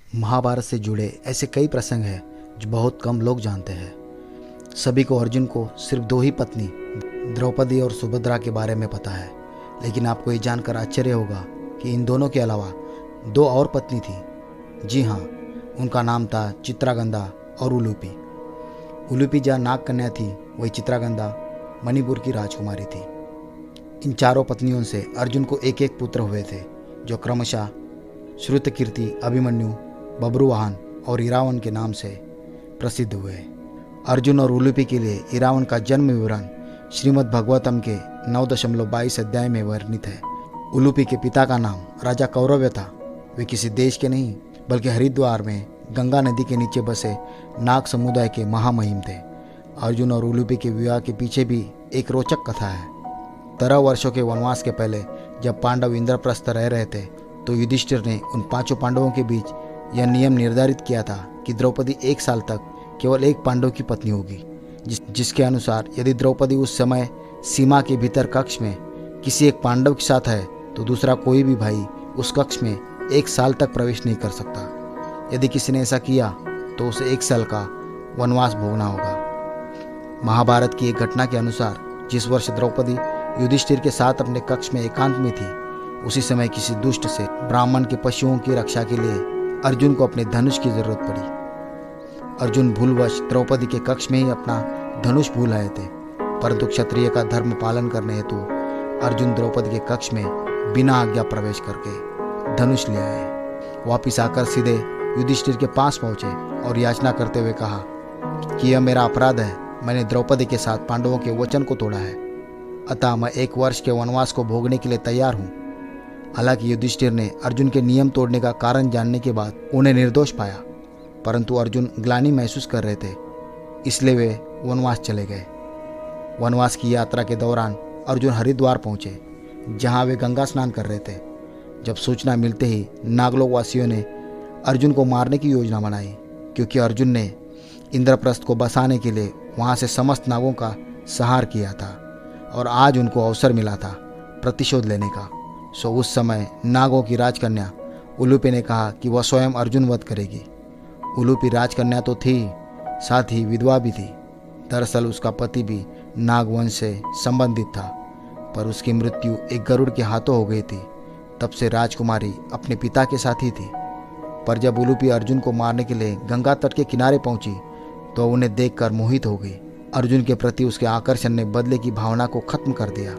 महाभारत से जुड़े ऐसे कई प्रसंग हैं जो बहुत कम लोग जानते हैं। सभी को अर्जुन को सिर्फ दो ही पत्नी द्रौपदी और सुभद्रा के बारे में पता है, लेकिन आपको ये जानकर आश्चर्य होगा कि इन दोनों के अलावा दो और पत्नी थी। जी हाँ, उनका नाम था चित्रागंधा और उलूपी। उलूपी जहाँ नाग कन्या थी, वही चित्रागंधा मणिपुर की राजकुमारी थी। इन चारों पत्नियों से अर्जुन को एक एक पुत्र हुए थे, जो क्रमशः श्रुतकीर्ति, अभिमन्यु, बब्रुवाहन और इरावन के नाम से प्रसिद्ध हुए। अर्जुन और उलूपी के लिए इरावन का जन्म विवरण श्रीमद् भागवतम के 9.22 अध्याय में वर्णित है। उलूपी के पिता का नाम राजा कौरव्य था। वे किसी देश के नहीं बल्कि हरिद्वार में गंगा नदी के नीचे बसे नाग समुदाय के महामहिम थे। अर्जुन और उलूपी के विवाह के पीछे भी एक रोचक कथा है। 13 वर्षों के वनवास के पहले जब पांडव इंद्रप्रस्थ रह रहे थे, तो युधिष्ठिर ने उन 5 पांडवों के बीच यह नियम निर्धारित किया था कि द्रौपदी 1 साल तक केवल एक पांडव की पत्नी होगी, जिसके अनुसार यदि द्रौपदी उस समय सीमा के भीतर कक्ष में किसी एक पांडव के साथ है, तो दूसरा कोई भी भाई उस कक्ष में 1 साल तक प्रवेश नहीं कर सकता। यदि किसी ने ऐसा किया तो उसे 1 साल का वनवास भोगना होगा। महाभारत की एक घटना के अनुसार जिस वर्ष द्रौपदी युधिष्ठिर के साथ अपने कक्ष में एकांत में थी, उसी समय किसी दुष्ट से ब्राह्मण के पशुओं की रक्षा के लिए अर्जुन को अपने धनुष की जरूरत पड़ी। अर्जुन भूलवश द्रौपदी के कक्ष में ही अपना धनुष भूल आए थे, परंतु क्षत्रिय का धर्म पालन करने हेतु अर्जुन द्रौपदी के कक्ष में बिना आज्ञा प्रवेश करके धनुष ले आए। वापिस आकर सीधे युधिष्ठिर के पास पहुंचे और याचना करते हुए कहा कि यह मेरा अपराध है, मैंने द्रौपदी के साथ पांडवों के वचन को तोड़ा है, अतः मैं 1 वर्ष के वनवास को भोगने के लिए तैयार हूँ। हालांकि युधिष्ठिर ने अर्जुन के नियम तोड़ने का कारण जानने के बाद उन्हें निर्दोष पाया, परंतु अर्जुन ग्लानि महसूस कर रहे थे, इसलिए वे वनवास चले गए। वनवास की यात्रा के दौरान अर्जुन हरिद्वार पहुंचे, जहां वे गंगा स्नान कर रहे थे। जब सूचना मिलते ही नागलोक वासियों ने अर्जुन को मारने की योजना बनाई, क्योंकि अर्जुन ने इंद्रप्रस्थ को बसाने के लिए वहां से समस्त नागों का संहार किया था और आज उनको अवसर मिला था प्रतिशोध लेने का। सो उस समय नागों की राजकन्या उलूपी ने कहा कि वह स्वयं अर्जुन वध करेगी। उलूपी राजकन्या तो थी, साथ ही विधवा भी थी। दरअसल उसका पति भी नागवंश से संबंधित था, पर उसकी मृत्यु एक गरुड़ के हाथों हो गई थी। तब से राजकुमारी अपने पिता के साथ ही थी। पर जब उलूपी अर्जुन को मारने के लिए गंगा तट के किनारे पहुंची, तो उन्हें देखकर मोहित हो गई। अर्जुन के प्रति उसके आकर्षण ने बदले की भावना को खत्म कर दिया।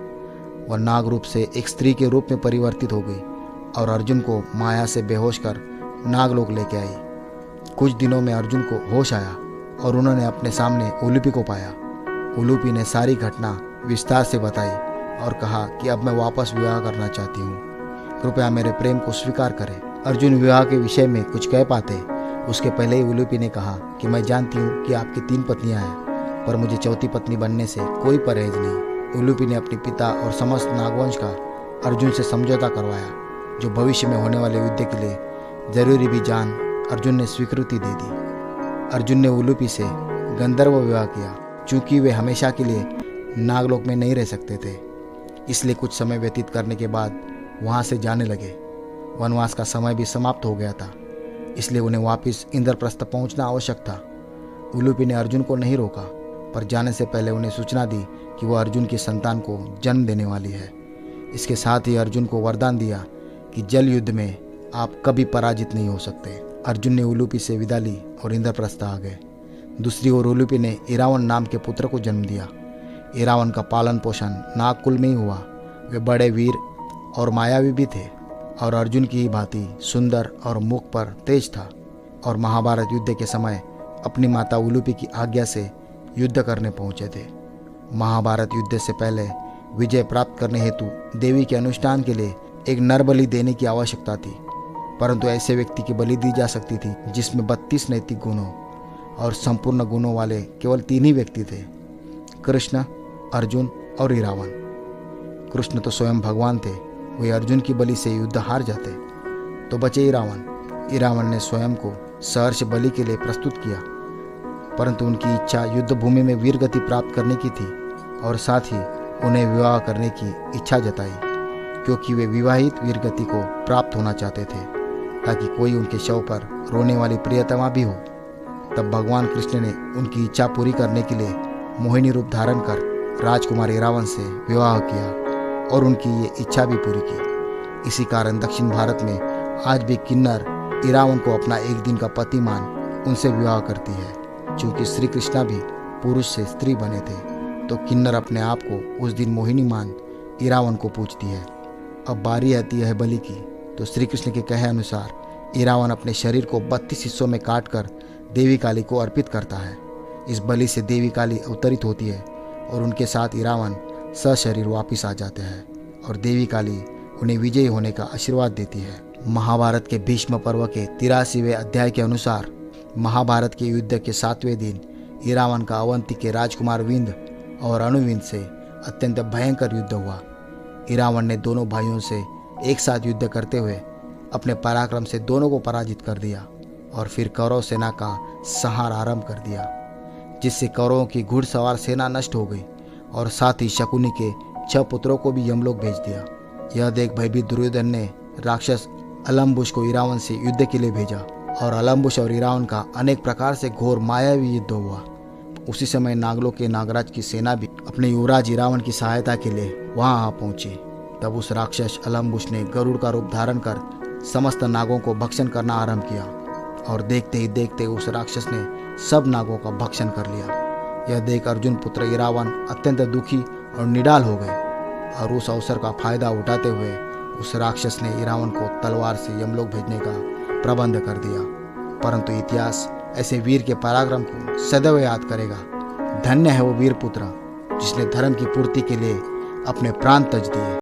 वह नाग रूप से एक स्त्री के रूप में परिवर्तित हो गई और अर्जुन को माया से बेहोश कर नागलोक लेके आई। कुछ दिनों में अर्जुन को होश आया और उन्होंने अपने सामने उलूपी को पाया। उलूपी ने सारी घटना विस्तार से बताई और कहा कि अब मैं वापस विवाह करना चाहती हूँ, कृपया मेरे प्रेम को स्वीकार करें। अर्जुन विवाह के विषय में कुछ कह पाते उसके पहले ही उलूपी ने कहा कि मैं जानती हूँ कि आपकी 3 पत्नियां हैं, पर मुझे चौथी पत्नी बनने से कोई परहेज नहीं। उलूपी ने अपने पिता और समस्त नागवंश का अर्जुन से समझौता करवाया, जो भविष्य में होने वाले युद्ध के लिए जरूरी भी जान अर्जुन ने स्वीकृति दे दी। अर्जुन ने उलूपी से गंधर्व विवाह किया। चूंकि वे हमेशा के लिए नागलोक में नहीं रह सकते थे, इसलिए कुछ समय व्यतीत करने के बाद वहां से जाने लगे। वनवास का समय भी समाप्त हो गया था, इसलिए उन्हें वापस इंद्रप्रस्थ पहुंचना आवश्यक था। उलूपी ने अर्जुन को नहीं रोका, पर जाने से पहले उन्हें सूचना दी कि वह अर्जुन की संतान को जन्म देने वाली है। इसके साथ ही अर्जुन को वरदान दिया कि जल युद्ध में आप कभी पराजित नहीं हो सकते। अर्जुन ने उलूपी से विदा ली और इंद्रप्रस्थ आ गए। दूसरी ओर उलूपी ने इरावन नाम के पुत्र को जन्म दिया। इरावन का पालन पोषण नागकुल में ही हुआ। वे बड़े वीर और मायावी भी थे और अर्जुन की ही भांति सुंदर और मुख पर तेज था, और महाभारत युद्ध के समय अपनी माता उलूपी की आज्ञा से युद्ध करने पहुंचे थे। महाभारत युद्ध से पहले विजय प्राप्त करने हेतु देवी के अनुष्ठान के लिए एक नर बलि देने की आवश्यकता थी, परंतु ऐसे व्यक्ति की बलि दी जा सकती थी जिसमें 32 नैतिक गुणों और संपूर्ण गुणों वाले केवल 3 ही व्यक्ति थे, कृष्ण, अर्जुन और इरावन। कृष्ण तो स्वयं भगवान थे, वे अर्जुन की बलि से युद्ध हार जाते। तो बचे इरावन। इरावन ने स्वयं को सहर्ष बलि के लिए प्रस्तुत किया, परंतु उनकी इच्छा युद्ध भूमि में वीर गति प्राप्त करने की थी और साथ ही उन्हें विवाह करने की इच्छा जताई, क्योंकि वे विवाहित वीर गति को प्राप्त होना चाहते थे। ताकि कोई उनके शव पर रोने वाली प्रियतमा भी हो। तब भगवान कृष्ण ने उनकी इच्छा पूरी करने के लिए मोहिनी रूप धारण कर राजकुमार इरावन से विवाह किया और उनकी ये इच्छा भी पूरी की। इसी कारण दक्षिण भारत में आज भी किन्नर इरावन को अपना एक दिन का पति मान उनसे विवाह करती है। चूंकि श्री कृष्णा भी पुरुष से स्त्री बने थे, तो किन्नर अपने आप को उस दिन मोहिनी मान इरावन को पूजती है। अब बारी आती है बलि की, तो श्री कृष्ण के कहे अनुसार इरावन अपने शरीर को 32 हिस्सों में काटकर देवी काली को अर्पित करता है। इस बलि से देवी काली अवतरित होती है और उनके साथ इरावन सशरीर वापिस आ जाते हैं और देवी काली उन्हें विजयी होने का आशीर्वाद देती है। महाभारत के भीष्म पर्व के 83वें अध्याय के अनुसार महाभारत के युद्ध के 7वें दिन इरावन का अवंती के राजकुमार विंध्य और अनुविंद से अत्यंत भयंकर युद्ध हुआ। इरावन ने दोनों भाइयों से एक साथ युद्ध करते हुए अपने पराक्रम से दोनों को पराजित कर दिया और फिर कौरव सेना का संहार आरंभ कर दिया, जिससे कौरवों की घुड़सवार सेना नष्ट हो गई और साथ ही शकुनी के 6 पुत्रों को भी यमलोक भेज दिया। यह देख भयभीत दुर्योधन ने राक्षस अलम्बुश को इरावन से युद्ध के लिए भेजा और अलम्बुश और इरावन का अनेक प्रकार से घोर मायावी युद्ध हुआ। उसी समय नागलोक के नागराज की सेना भी अपने युवराज इरावन की सहायता के लिए वहां आ पहुंची। तब उस राक्षस अलम्बुश ने गरुड़ का रूप धारण कर समस्त नागों को भक्षण करना आरंभ किया और देखते ही देखते उस राक्षस ने सब नागों का भक्षण कर लिया। यह देख अर्जुन पुत्र इरावन अत्यंत दुखी और निडाल हो गए और उस अवसर का फायदा उठाते हुए उस राक्षस ने इरावन को तलवार से यमलोक भेजने का प्रबंध कर दिया। परंतु इतिहास ऐसे वीर के पराक्रम को सदैव याद करेगा। धन्य है वो वीर पुत्र जिसने धर्म की पूर्ति के लिए अपने प्राण तज दिए।